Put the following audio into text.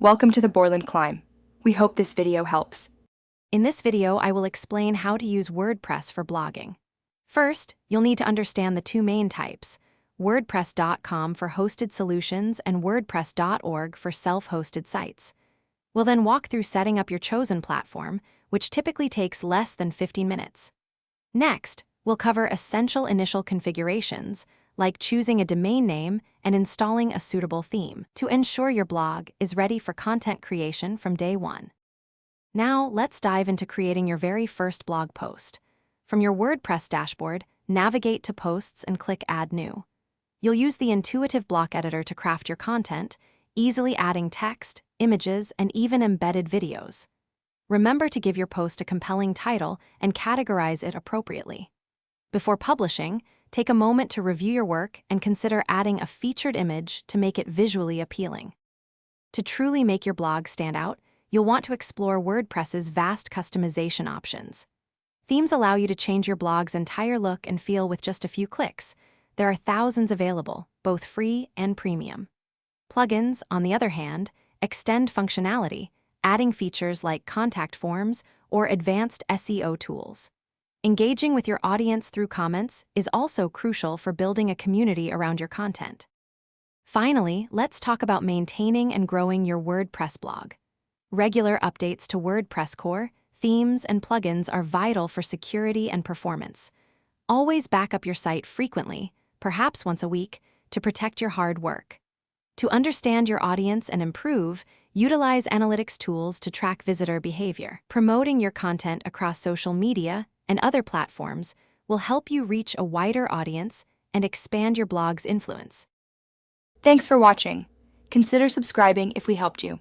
Welcome to the Borland Climb. We hope this video helps. In this video, I will explain how to use WordPress for blogging. First, you'll need to understand the two main types, WordPress.com for hosted solutions and WordPress.org for self-hosted sites. We'll then walk through setting up your chosen platform, which typically takes less than 15 minutes. Next, we'll cover essential initial configurations, like choosing a domain name and installing a suitable theme to ensure your blog is ready for content creation from day one. Now, let's dive into creating your very first blog post. From your WordPress dashboard, navigate to Posts and click Add New. You'll use the intuitive block editor to craft your content, easily adding text, images, and even embedded videos. Remember to give your post a compelling title and categorize it appropriately. Before publishing, take a moment to review your work and consider adding a featured image to make it visually appealing. To truly make your blog stand out, you'll want to explore WordPress's vast customization options. Themes allow you to change your blog's entire look and feel with just a few clicks. There are thousands available, both free and premium. Plugins, on the other hand, extend functionality, adding features like contact forms or advanced SEO tools. Engaging with your audience through comments is also crucial for building a community around your content. Finally, let's talk about maintaining and growing your WordPress blog. Regular updates to WordPress core, themes, and plugins are vital for security and performance. Always back up your site frequently, perhaps once a week, to protect your hard work. To understand your audience and improve, utilize analytics tools to track visitor behavior. Promoting your content across social media and other platforms will help you reach a wider audience and expand your blog's influence. Thanks for watching. Consider subscribing if we helped you.